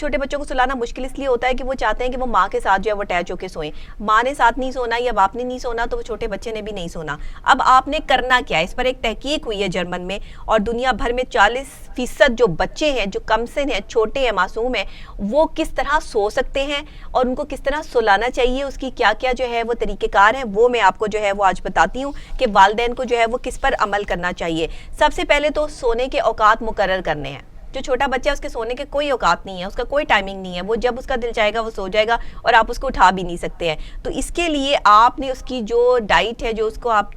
چھوٹے بچوں کو سلانا مشکل اس لیے ہوتا ہے کہ وہ چاہتے ہیں کہ وہ ماں کے ساتھ جو ہے وہ اٹیچ ہو کے سوئیں. ماں نے ساتھ نہیں سونا یا باپ نے نہیں سونا تو وہ چھوٹے بچے نے بھی نہیں سونا. اب آپ نے کرنا کیا ہے؟ اس پر ایک تحقیق ہوئی ہے جرمن میں, اور دنیا بھر میں 40% جو بچے ہیں جو کم سن ہیں, چھوٹے ہیں, معصوم ہیں, وہ کس طرح سو سکتے ہیں اور ان کو کس طرح سلانا چاہیے, اس کی کیا کیا جو ہے وہ طریقہ کار ہیں, وہ میں آپ کو جو ہے وہ آج بتاتی ہوں کہ والدین کو جو ہے وہ کس پر عمل کرنا چاہیے. سب سے پہلے تو سونے کے اوقات مقرر کرنے ہیں. جو چھوٹا بچہ ہے اس کے سونے کے کوئی اوقات نہیں ہے, اس کا کوئی ٹائمنگ نہیں ہے, وہ جب اس کا دل چاہے گا وہ سو جائے گا اور آپ اس کو اٹھا بھی نہیں سکتے ہیں. تو اس کے لیے آپ نے اس کی جو ڈائٹ ہے, جو اس کو آپ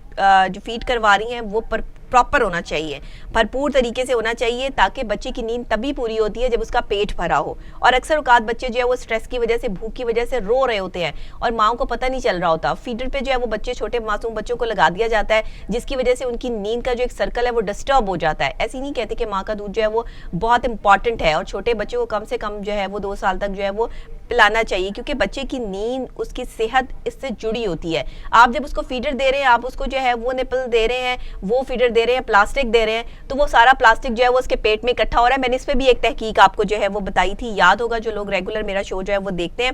جو فیڈ کروا رہی ہیں, وہ پراپر ہونا چاہیے, بھرپور طریقے سے ہونا چاہیے, تاکہ بچے کی نیند تبھی پوری ہوتی ہے جب اس کا پیٹ بھرا ہو. اور اکثر اوقات بچے جو ہے وہ سٹریس کی وجہ سے, بھوک کی وجہ سے رو رہے ہوتے ہیں اور ماؤں کو پتہ نہیں چل رہا ہوتا. فیڈر پہ جو ہے وہ بچے, چھوٹے معصوم بچوں کو لگا دیا جاتا ہے, جس کی وجہ سے ان کی نیند کا جو ایک سرکل ہے وہ ڈسٹرب ہو جاتا ہے. ایسے نہیں کہتے کہ ماں کا دودھ جو ہے وہ بہت امپورٹنٹ ہے, اور چھوٹے بچے کو کم سے کم جو ہے وہ 2 سال تک جو ہے وہ پلانا چاہیے, کیونکہ بچے کی نیند, اس کی صحت اس سے جڑی ہوتی ہے. آپ جب اس کو فیڈر دے رہے ہیں, آپ اس کو جو ہے وہ نپل دے رہے ہیں, وہ فیڈر دے رہے ہیں, پلاسٹک دے رہے ہیں, تو وہ سارا پلاسٹک جو ہے وہ اس کے پیٹ میں اکٹھا ہو رہا ہے. میں نے اس پہ بھی ایک تحقیق آپ کو جو ہے وہ بتائی تھی, یاد ہوگا جو لوگ ریگولر میرا شو جو ہے وہ دیکھتے ہیں.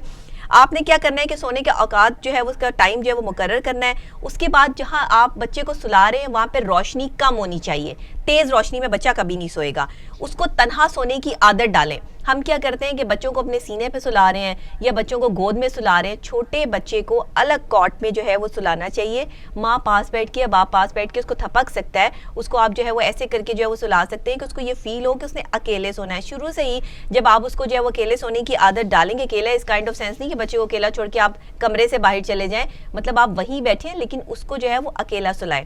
آپ نے کیا کرنا ہے کہ سونے کے اوقات جو ہے اس کا ٹائم جو ہے وہ مقرر کرنا ہے. اس کے بعد جہاں آپ بچے کو سلا رہے ہیں وہاں پہ روشنی کم ہونی چاہیے. تیز روشنی میں بچہ کبھی نہیں سوئے گا. اس کو تنہا سونے کی عادت ڈالیں. ہم کیا کرتے ہیں کہ بچوں کو اپنے سینے پہ سلا رہے ہیں یا بچوں کو گود میں سلا رہے ہیں. چھوٹے بچے کو الگ کاٹ میں جو ہے وہ سلانا چاہیے. ماں پاس بیٹھ کے, باپ پاس بیٹھ کے اس کو تھپک سکتا ہے, اس کو آپ جو ہے وہ ایسے کر کے جو ہے وہ سلا سکتے ہیں کہ اس کو یہ فیل ہو کہ اس نے اکیلے سونا ہے. شروع سے ہی جب آپ اس کو جو ہے وہ اکیلے سونے کی عادت ڈالیں گے, اکیلا اس کائنڈ آف سینس نہیں کہ بچے کو اکیلا چھوڑ کے آپ کمرے سے باہر چلے جائیں, مطلب آپ وہیں بیٹھیں لیکن اس کو جو ہے وہ اکیلا سلائیں.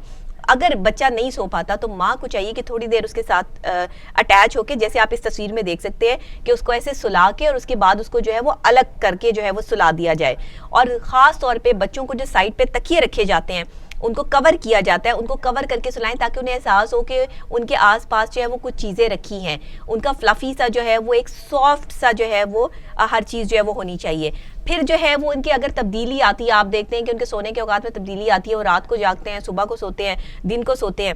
اگر بچہ نہیں سو پاتا تو ماں کو چاہیے کہ تھوڑی دیر اس کے ساتھ اٹیچ ہو کے, جیسے آپ اس تصویر میں دیکھ سکتے ہیں, کہ اس کو ایسے سلا کے اور اس کے بعد اس کو جو ہے وہ الگ کر کے جو ہے وہ سلا دیا جائے. اور خاص طور پہ بچوں کو جو سائڈ پہ تکیے رکھے جاتے ہیں ان کو کور کیا جاتا ہے, ان کو کور کر کے سلائیں تاکہ انہیں احساس ہو کہ ان کے آس پاس جو ہے وہ کچھ چیزیں رکھی ہیں. ان کا فلفی سا جو ہے وہ ایک سافٹ سا جو ہے وہ ہر چیز جو ہے وہ ہونی چاہیے. پھر جو ہے وہ ان کی اگر تبدیلی آتی ہے, آپ دیکھتے ہیں کہ ان کے سونے کے اوقات میں تبدیلی آتی ہے, وہ رات کو جاگتے ہیں, صبح کو سوتے ہیں, دن کو سوتے ہیں,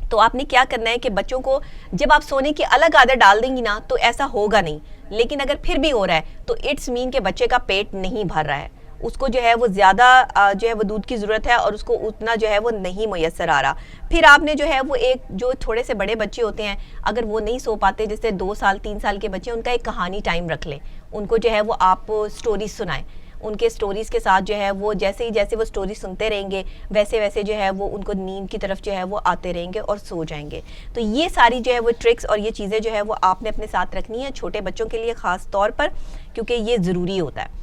تو آپ نے کیا کرنا ہے کہ بچوں کو جب آپ سونے کی الگ عادت ڈال دیں گی نا تو ایسا ہوگا نہیں. لیکن اگر پھر بھی ہو رہا ہے تو اٹس مین کہ بچے کا پیٹ نہیں بھر رہا ہے, اس کو جو ہے وہ زیادہ جو ہے وہ دودھ کی ضرورت ہے اور اس کو اتنا جو ہے وہ نہیں میسر آ رہا. پھر آپ نے جو ہے وہ ایک جو تھوڑے سے بڑے بچے ہوتے ہیں, اگر وہ نہیں سو پاتے, جیسے 2 سال 3 سال کے بچے, ان کا ایک کہانی ٹائم رکھ لیں. ان کو جو ہے وہ آپ سٹوریز سنائیں. ان کے سٹوریز کے ساتھ جو ہے وہ جیسے وہ سٹوری سنتے رہیں گے ویسے ویسے جو ہے وہ ان کو نیند کی طرف جو ہے وہ آتے رہیں گے اور سو جائیں گے. تو یہ ساری جو ہے وہ ٹرکس اور یہ چیزیں جو ہے وہ آپ نے اپنے ساتھ رکھنی ہے چھوٹے بچوں کے لیے خاص طور پر, کیونکہ یہ ضروری ہوتا ہے.